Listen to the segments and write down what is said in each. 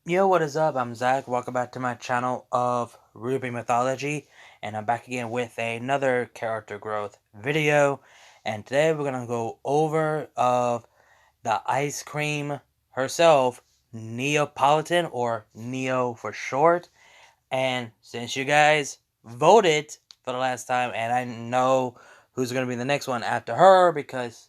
Yo, what is up? I'm Zach. Welcome back to my channel of RWBY Mythology, and I'm back again with another character growth video. And today we're gonna go over the ice cream herself, Neopolitan, or Neo for short. And since you guys voted for the last time, and I know who's gonna be the next one after her, because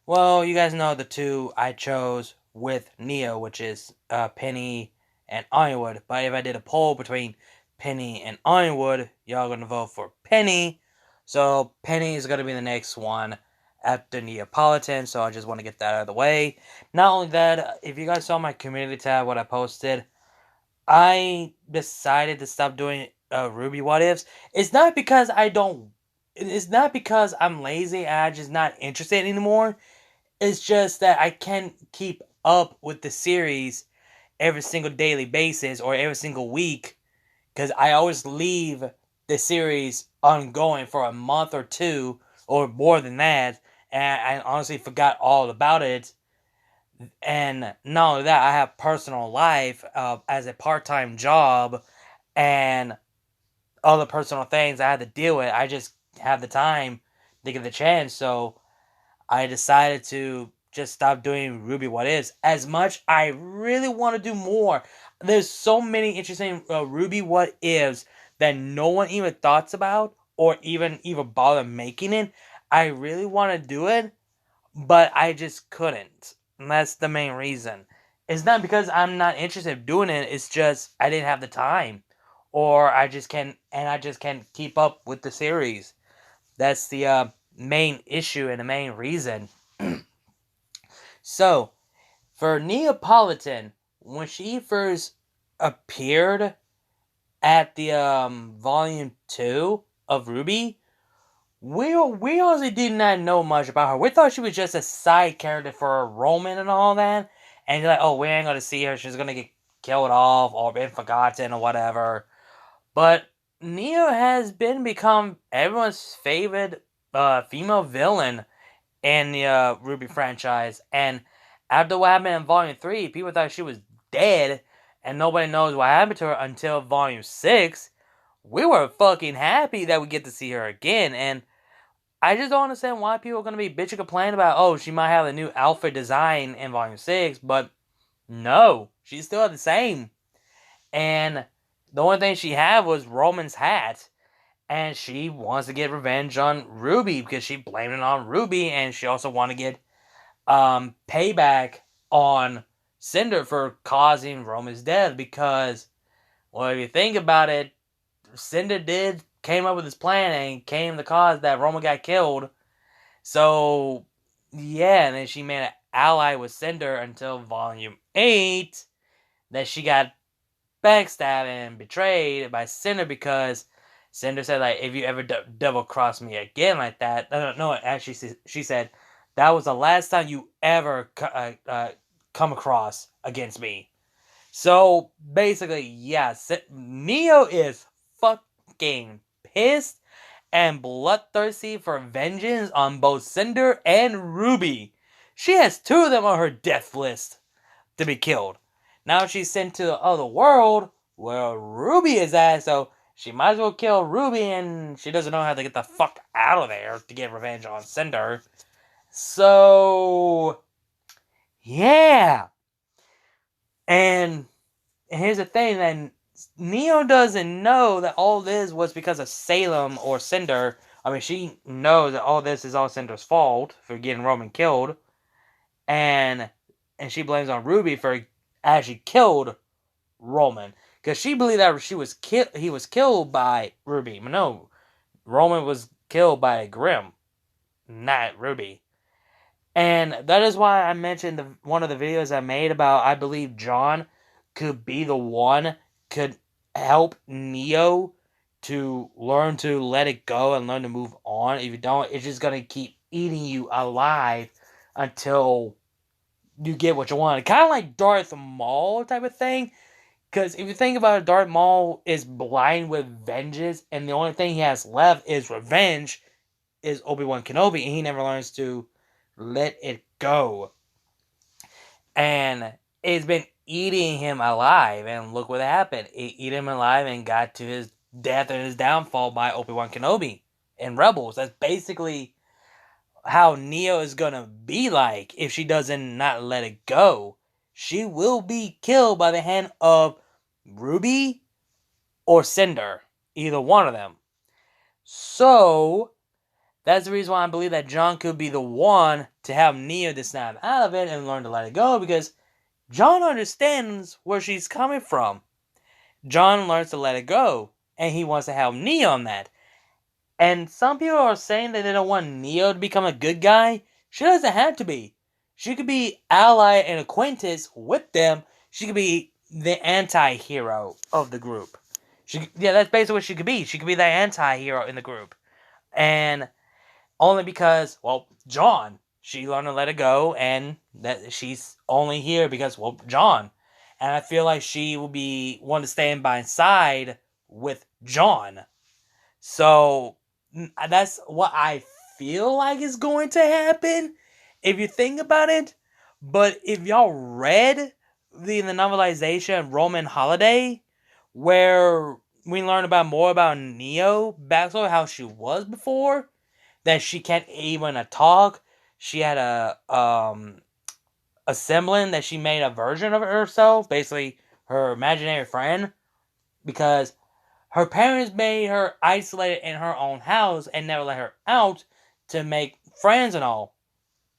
well, you guys know the two I chose with Neo, which is Penny and Ironwood. But if I did a poll between Penny and Ironwood, y'all gonna vote for Penny. So Penny is gonna be the next one after Neapolitan. So I just want to get that out of the way. Not only that, if you guys saw my community tab, what I posted, I decided to stop doing RWBY what ifs. It's not because I don't. It's not because I'm lazy and I'm just not interested anymore. It's just that I can't keep up with the series every single daily basis or every single week because I always leave the series ongoing for a month or two or more than that, and I honestly forgot all about it. And not only that, I have personal life as a part-time job and other personal things I had to deal with. I just have the time to get the chance, so I decided to just stop doing RWBY What Is. As much I really want to do more. There's so many interesting RWBY What Ifs that no one even thoughts about or even bother making it. I really want to do it, but I just couldn't. And that's the main reason. It's not because I'm not interested in doing it. It's just I didn't have the time, or I just can't keep up with the series. That's the main issue and the main reason. So, for Neapolitan, when she first appeared at the volume 2 of RWBY, we honestly did not know much about her. We thought she was just a side character for Roman and all that. And you're like, oh, we ain't gonna see her. She's gonna get killed off or been forgotten or whatever. But Neo has become everyone's favorite female villain in the RWBY franchise. And after what happened in Volume 3, people thought she was dead, and nobody knows what happened to her until Volume 6. We were fucking happy that we get to see her again, and I just don't understand why people are going to be bitching complaining about, oh, she might have a new outfit design in Volume 6, but no, she's still the same. And the only thing she had was Roman's hat, and she wants to get revenge on RWBY because she blamed it on RWBY, and she also want to get payback on Cinder for causing Roman's death. Because, well, if you think about it, Cinder came up with this plan and came the cause that Roman got killed. So yeah, and then she made an ally with Cinder until Volume 8 that she got backstabbed and betrayed by Cinder because Cinder said, like, if you ever double cross me again like that, no, actually, she said, that was the last time you ever come across against me. So basically, yeah, Neo is fucking pissed and bloodthirsty for vengeance on both Cinder and RWBY. She has two of them on her death list to be killed. Now she's sent to the other world where RWBY is at, so she might as well kill RWBY, and she doesn't know how to get the fuck out of there to get revenge on Cinder. So, yeah. And here's the thing, then Neo doesn't know that all this was because of Salem or Cinder. I mean, she knows that all this is all Cinder's fault for getting Roman killed, and she blames on RWBY for actually killed Roman because she believed that he was killed by RWBY. But no, Roman was killed by Grimm, not RWBY. And that is why I mentioned one of the videos I made about I believe John could be the one could help Neo to learn to let it go and learn to move on. If you don't, it's just gonna keep eating you alive until you get what you want. Kind of like Darth Maul type of thing. Because if you think about it, Darth Maul is blind with vengeance, and the only thing he has left is revenge, is Obi-Wan Kenobi, and he never learns to let it go. And it's been eating him alive. And look what happened. It ate him alive and got to his death and his downfall by Obi-Wan Kenobi in Rebels. That's basically how Neo is gonna be like if she doesn't not let it go. She will be killed by the hand of Ruby or Cinder. Either one of them. So, that's the reason why I believe that John could be the one to have Neo to snap out of it and learn to let it go, because John understands where she's coming from. John learns to let it go, and he wants to help Neo on that. And some people are saying that they don't want Neo to become a good guy. She doesn't have to be. She could be ally and acquaintance with them. She could be the anti-hero of the group. That's basically what she could be. She could be the anti-hero in the group. And only because, well, John, she learned to let it go, and that she's only here because, well, John. And I feel like she will be one to stand by his side with John. So, that's what I feel like is going to happen, if you think about it. But if y'all read the novelization Roman Holiday, where we learn about more about Neo, backstory, how she was before, that she can't even talk. She had a semblant that she made a version of herself, basically her imaginary friend, because her parents made her isolated in her own house and never let her out to make friends and all.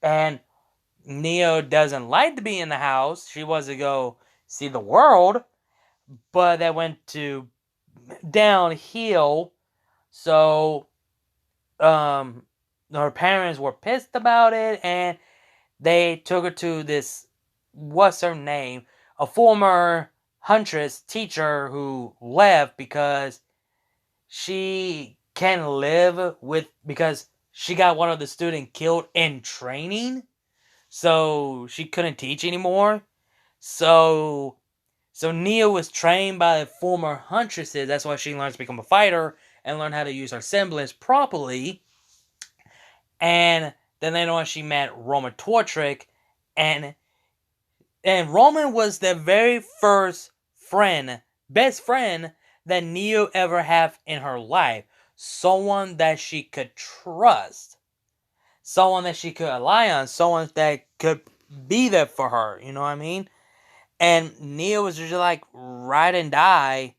And Neo doesn't like to be in the house. She wants to go see the world, but that went to downhill. So, her parents were pissed about it, and they took her to this, what's her name, a former huntress teacher who left because she can't live with, because she got one of the students killed in training, so she couldn't teach anymore. So Neo was trained by the former huntresses. That's why she learned to become a fighter and learn how to use her semblance properly. And then later on, she met Roman Tortrick, and Roman was the very first best friend that Neo ever had in her life. Someone that she could trust, someone that she could rely on, someone that could be there for her. You know what I mean? And Neo was just like ride and die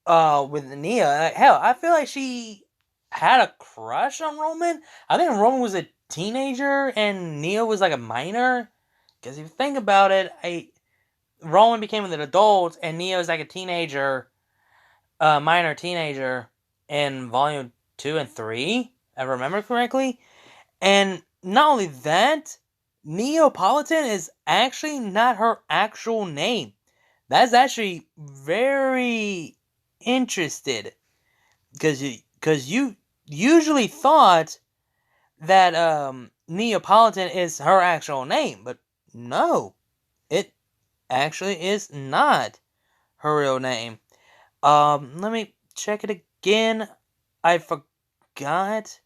with Neo. Hell, I feel like she had a crush on Roman. I think Roman was a teenager and Neo was like a minor. Because if you think about it, Roman became an adult and Neo was like a teenager, minor teenager in Volume 2 and 3, if I remember correctly. And not only that, Neopolitan is actually not her actual name. That's actually very interested, because you usually thought that Neopolitan is her actual name, but no, it actually is not her real name. Let me check it again. I forgot.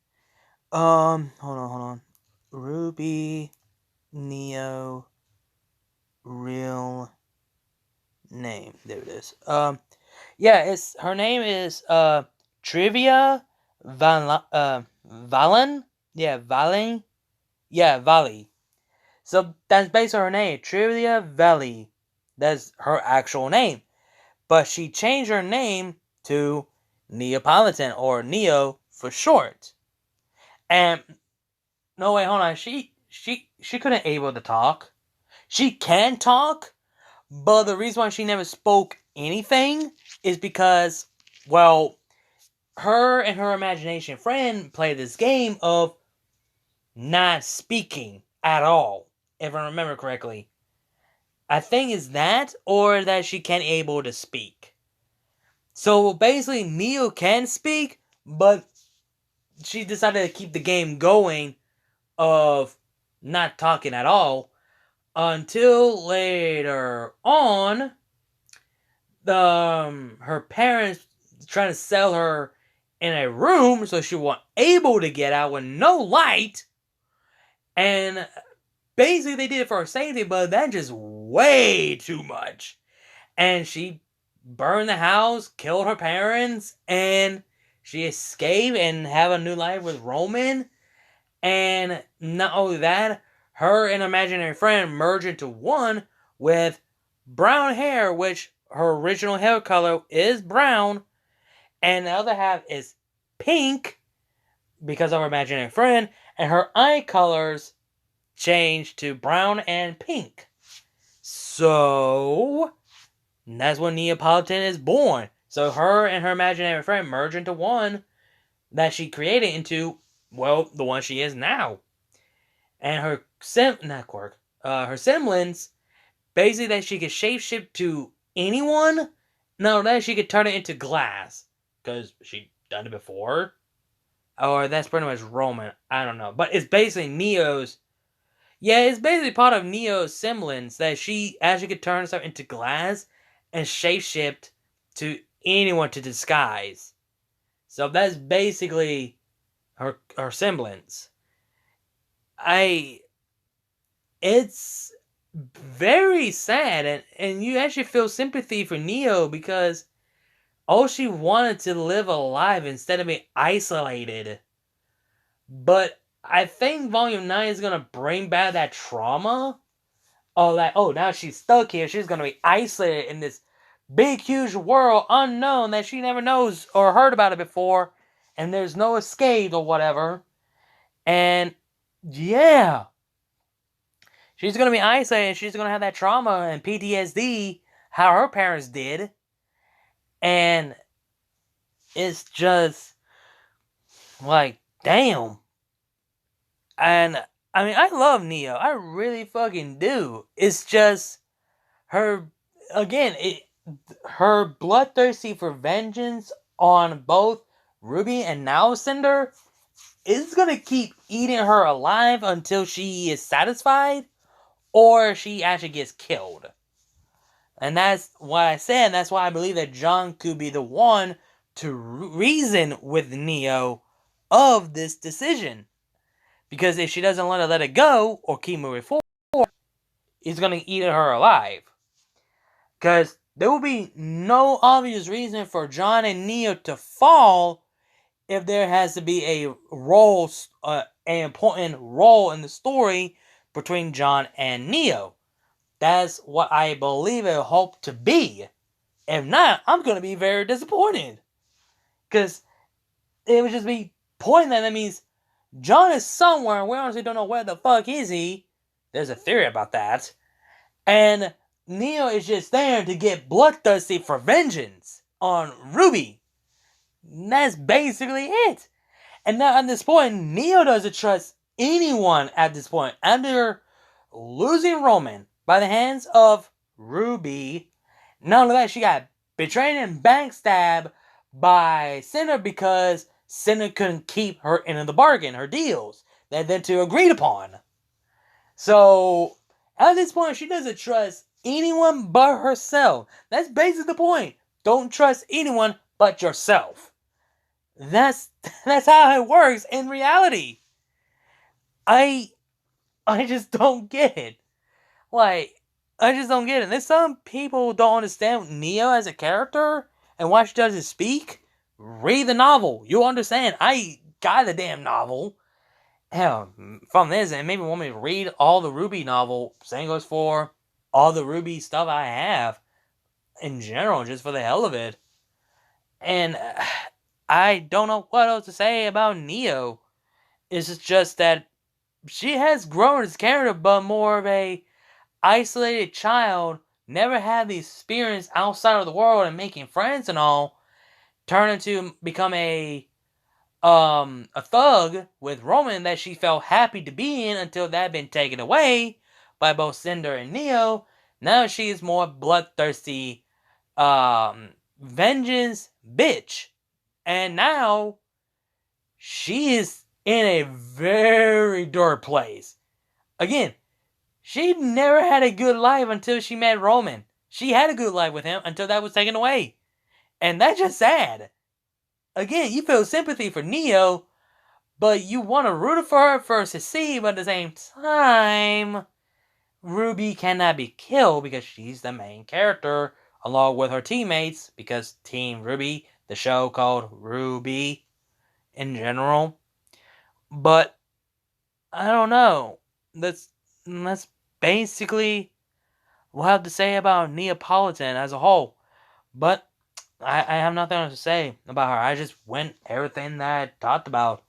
Hold on. RWBY Neo real name. There it is. Yeah, her name is Trivia Valen. Yeah, Valen. Yeah, Valley. So that's based on her name, Trivia Valley. That's her actual name. But she changed her name to Neopolitan, or Neo for short. And no, wait, hold on. She couldn't able to talk. She can talk, but the reason why she never spoke anything is because, well, her and her imagination friend played this game of not speaking at all, if I remember correctly. I think it's that, or that she can't able to speak. So basically, Neo can speak, but she decided to keep the game going of not talking at all until later on. Her parents trying to sell her in a room so she wasn't able to get out with no light, and basically they did it for her safety, but that just way too much. And she burned the house, killed her parents, and she escaped and have a new life with Roman. And not only that, her and her imaginary friend merge into one with brown hair, which her original hair color is brown, and the other half is pink because of her imaginary friend, and her eye colors change to brown and pink. So that's when Neopolitan is born. So her and her imaginary friend merge into one that she created into, well, the one she is now. And her her semblance, basically that she could shapeshift to anyone. No, that she could turn it into glass, because she done it before. Or that's pretty much Roman. I don't know, but it's basically Neo's. Yeah, it's basically part of Neo's semblance that she actually could turn herself into glass and shapeshift to anyone to disguise. So that's basically her semblance. It's very sad, and you actually feel sympathy for Neo because all she wanted to live alive instead of being isolated. But I think Volume 9 is going to bring back that trauma. Now she's stuck here. She's going to be isolated in this big, huge world unknown that she never knows or heard about it before. And there's no escape or whatever. And yeah, she's going to be isolated. She's going to have that trauma and PTSD how her parents did. And it's just like, damn. And I mean, I love Neo. I really fucking do. It's just her, again, her bloodthirsty for vengeance on both Ruby and now Cinder is gonna keep eating her alive until she is satisfied or she actually gets killed. And that's why I said, and that's why I believe that John could be the one to reason with Neo of this decision. Because if she doesn't want to let it go or keep moving forward, he's going to eat her alive. Because there will be no obvious reason for John and Neo to fall if there has to be an important role in the story between John and Neo. That's what I believe it hope to be. If not, I'm going to be very disappointed. Because it would just be pointing that means John is somewhere, and we honestly don't know where the fuck is he. There's a theory about that. And Neo is just there to get bloodthirsty for vengeance on RWBY. And that's basically it. And now at this point, Neo doesn't trust anyone at this point. After losing Roman by the hands of RWBY, not only that, she got betrayed and backstabbed by Cinder because Cinder couldn't keep her end of the bargain, her deals that they two agreed upon. So, at this point, she doesn't trust anyone but herself. That's basically the point. Don't trust anyone but yourself. That's how it works in reality. I just don't get it. Like, I just don't get it. There's some people don't understand Neo as a character and why she doesn't speak. Read the novel. You'll understand. I got the damn novel. Hell, from this, and maybe want me to read all the RWBY novel. Same goes for all the RWBY stuff I have in general, just for the hell of it. And I don't know what else to say about Neo. It's just that she has grown as a character, but more of a isolated child. Never had the experience outside of the world and making friends and all. Turned into become a thug with Roman that she felt happy to be in until that had been taken away by both Cinder and Neo. Now she is more bloodthirsty, vengeance bitch. And now she is in a very dark place. Again, she never had a good life until she met Roman. She had a good life with him until that was taken away. And that's just sad. Again, you feel sympathy for Neo, but you want to root for her for succeed, but at the same time, RWBY cannot be killed because she's the main character along with her teammates, because Team RWBY, the show called RWBY in general. But I don't know. That's basically what I have to say about Neopolitan as a whole. But I have nothing else to say about her. I just went everything that I talked about.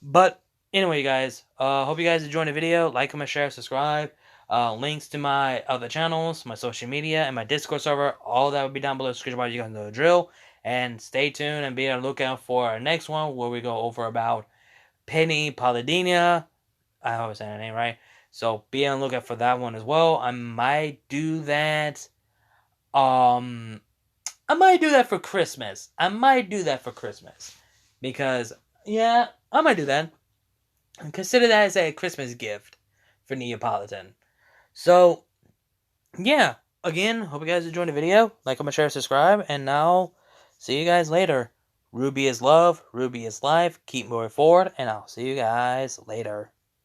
But anyway, guys, hope you guys enjoyed the video. Like, comment, share, subscribe. Links to my other channels, my social media, and my Discord server, all that will be down below in the description box. You guys know the drill. And stay tuned and be on the lookout for our next one, where we go over about Penny Palladina. I always say her name right. So be on the lookout for that one as well. I might do that. I might do that for Christmas. Because, yeah, I might do that. And consider that as a Christmas gift for Neopolitan. So, yeah. Again, hope you guys enjoyed the video. Like, comment, share, subscribe. And now, see you guys later. RWBY is love. RWBY is life. Keep moving forward. And I'll see you guys later.